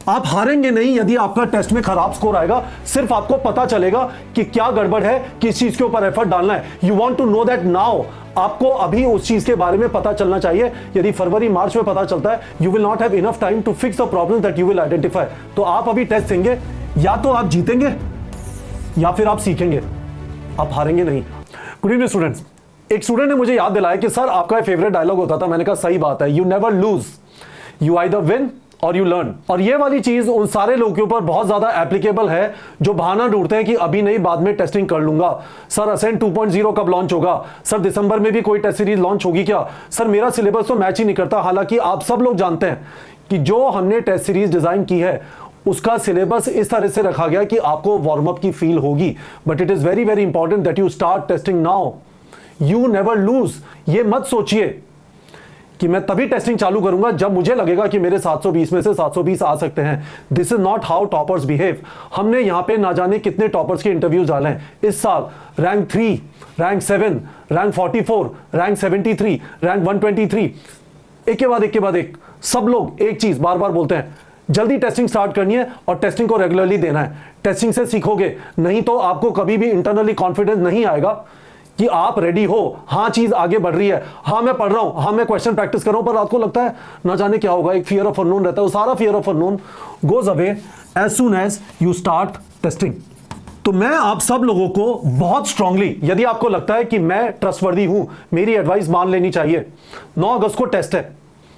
आप हारेंगे नहीं यदि आपका टेस्ट में खराब स्कोर आएगा, सिर्फ आपको पता चलेगा कि क्या गड़बड़ है, किस चीज के ऊपर एफर्ट डालना है। You want to know that now. आपको अभी उस चीज के बारे में पता चलना चाहिए। यदि फरवरी मार्च में पता चलता है, you will not have enough time to fix the problem that you will identify. तो आप अभी टेस्ट देंगे, या तो आप जीतेंगे या फिर आप सीखेंगे, आप हारेंगे नहीं। Good evening students. एक स्टूडेंट ने मुझे याद दिलाया कि सर आपका फेवरेट डायलॉग होता था। मैंने कहा सही बात है, you never lose, you either win और यू लर्न। और ये वाली चीज उन सारे लोगों के ऊपर बहुत ज्यादा एप्लीकेबल है जो बहाना ढूंढते हैं कि अभी नहीं, बाद में टेस्टिंग कर लूंगा। सर असेंट 2.0 कब लॉन्च होगा? सर दिसंबर में भी कोई टेस्ट सीरीज लॉन्च होगी क्या? सर मेरा सिलेबस तो मैच ही नहीं करता। हालांकि आप सब लोग जानते हैं कि जो हमने टेस्ट सीरीज डिजाइन की है उसका सिलेबस इस तरह से रखा गया कि आपको वार्म अप की फील होगी। But it is very very important that you start testing now. You never lose. ये मत सोचिए कि मैं तभी टेस्टिंग चालू करूंगा जब मुझे लगेगा कि मेरे 720 में से 720 आ सकते हैं। This is not how toppers behave. हमने यहां पे ना जाने कितने टॉपर्स के इंटरव्यूज डाले हैं इस साल। Rank 3, rank 7, rank 44, rank 73, rank 123, एक के बाद एक। सब लोग एक चीज बार बार बोलते हैं, जल्दी टेस्टिंग स्टार्ट करनी है और टेस्टिंग को रेगुलरली देना है। टेस्टिंग से सीखोगे, नहीं तो आपको कभी भी इंटरनली कॉन्फिडेंस नहीं आएगा कि आप रेडी हो। हाँ चीज आगे बढ़ रही है, हाँ मैं पढ़ रहा हूं, हाँ मैं क्वेश्चन प्रैक्टिस कर रहा हूं, पर आपको लगता है ना जाने क्या होगा। एक फियर ऑफ अननोन रहता है। वो सारा fear of unknown goes away as soon as you start testing. तो मैं आप सब लोगों को बहुत स्ट्रांगली, यदि आपको लगता है कि मैं ट्रस्टवर्दी हूं, मेरी एडवाइस मान लेनी चाहिए। 9 अगस्त को टेस्ट है,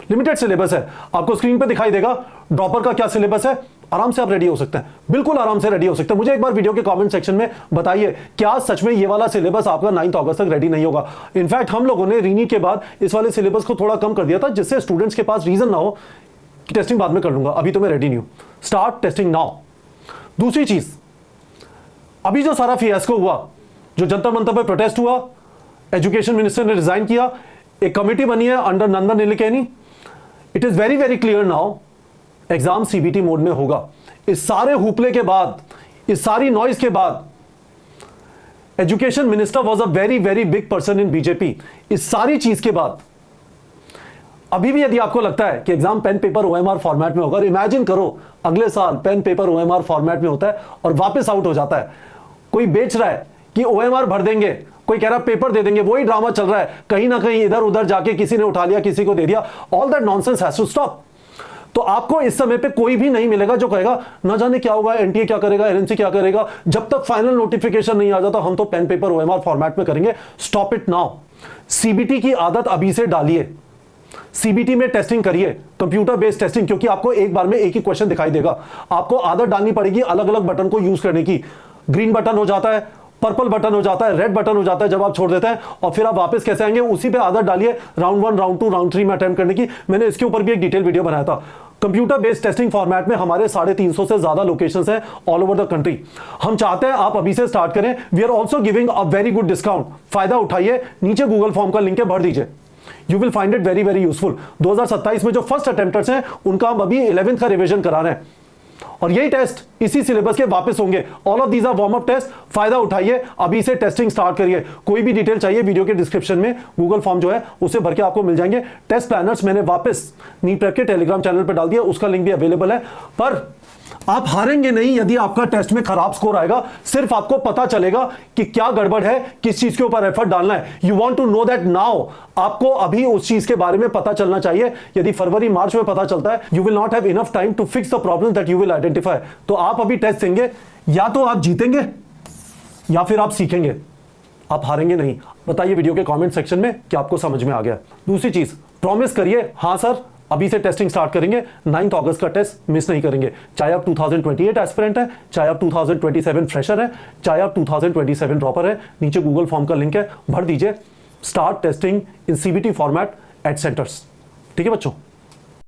लिमिटेड सिलेबस है, आपको स्क्रीन पे दिखाई देगा ड्रॉपर का क्या सिलेबस है। आराम से आप रेडी हो सकते हैं, बिल्कुल आराम से रेडी हो सकते हैं। मुझे एक बार वीडियो के कमेंट सेक्शन में बताइए, क्या सच में ये वाला सिलेबस आपका 9 अगस्त तक रेडी नहीं होगा? इनफैक्ट हम लोगों ने रीनी के बाद इस वाले सिलेबस को थोड़ा कम कर दिया था, जिससे स्टूडेंट्स के पास रीजन ना हो कि टेस्टिंग बाद में कर लूंगा, अभी तो मैं रेडी नहीं हूं। Start testing now. दूसरी चीज, अभी जो सारा फियास्को हुआ, जो जंतर मंतर पर प्रोटेस्ट हुआ, एजुकेशन मिनिस्टर ने रिजाइन किया, एक कमिटी बनी है under Nandan Nilekani. It is very very clear now, exam CBT mode में होगा। इस सारे हुपले के बाद, इस सारी नॉइज के बाद, education minister was a very very big person in BJP. इस सारी चीज के बाद अभी भी यदि आपको लगता है कि exam pen paper OMR format में होगा, इमेजिन करो अगले साल पेन पेपर ओएमआर फॉर्मेट में होता है और वापस आउट हो जाता है। कोई बेच रहा है कि ओएमआर भर देंगे, कोई कह रहा है पेपर दे देंगे, वही ड्रामा चल रहा है। कहीं ना कहीं इधर उधर जाके किसी ने उठा लिया, किसी को दे दिया। All that nonsense has to stop. तो आपको इस समय पे कोई भी नहीं मिलेगा जो कहेगा ना जाने क्या होगा, एनटीए क्या करेगा, एनएनसी क्या करेगा। जब तक फाइनल नोटिफिकेशन नहीं आ जाता हम तो पेन पेपर ओएमआर फॉर्मेट में करेंगे। Stop it now. सीबीटी की आदत अभी से डालिए। सीबीटी में टेस्टिंग करिए, कंप्यूटर बेस्ड टेस्टिंग, क्योंकि आपको एक बार में एक ही क्वेश्चन दिखाई देगा। आपको आदत डालनी पड़ेगी अलग अलग बटन को यूज करने की। ग्रीन बटन हो जाता है, पर्पल बटन हो जाता है, रेड बटन हो जाता है जब आप छोड़ देते हैं, और फिर आप वापस कैसे आएंगे, उसी पे आदत डालिए। राउंड 1, राउंड 2, राउंड 3 में अटेम्प्ट करने की। मैंने इसके ऊपर भी एक डिटेल वीडियो बनाया था। कंप्यूटर बेस्ड टेस्टिंग फॉर्मेट में हमारे 350 से ज्यादा लोकेशंस हैं ऑल ओवर द कंट्री। हम चाहते हैं आप अभी से स्टार्ट करें। We are also giving a very good discount. फायदा उठाइए, नीचे गूगल फॉर्म का लिंक है, भर दीजिए। You will find it very very useful. 2027 में जो फर्स्ट अटेम्प्टर्स हैं उनका हम अभी 11th का रिवीजन करा रहे हैं, और यही टेस्ट इसी सिलेबस के वापस होंगे। All of these are warm up test. फायदा उठाइए, अभी से टेस्टिंग स्टार्ट करिए। कोई भी डिटेल चाहिए, वीडियो के डिस्क्रिप्शन में गूगल फॉर्म जो है उसे भर के आपको मिल जाएंगे। टेस्ट प्लानर्स मैंने वापस नीट प्रेप के टेलीग्राम चैनल पर डाल दिया, उसका लिंक भी अवेलेबल है। पर आप हारेंगे नहीं यदि आपका टेस्ट में खराब स्कोर आएगा, सिर्फ आपको पता चलेगा कि क्या गड़बड़ है, किस चीज के ऊपर एफर्ट डालना है। You want to know that now. आपको अभी उस चीज के बारे में पता चलना चाहिए। यदि फरवरी मार्च में पता चलता है, you will not have enough time to fix the problem that you will identify. तो आप अभी टेस्ट देंगे, या तो आप जीतेंगे या फिर आप सीखेंगे, आप हारेंगे नहीं। बताइए वीडियो के कमेंट सेक्शन में कि आपको समझ में आ गया। दूसरी चीज, प्रॉमिस करिए, हाँ सर अभी से टेस्टिंग स्टार्ट करेंगे, 9 अगस्त का टेस्ट मिस नहीं करेंगे। चाहे आप 2028 एस्पिरेंट है, चाहे आप 2027 फ्रेशर है, चाहे आप 2027 ड्रॉपर है, नीचे गूगल फॉर्म का लिंक है, भर दीजिए। Start testing in CBT format at centres. ठीक है बच्चों।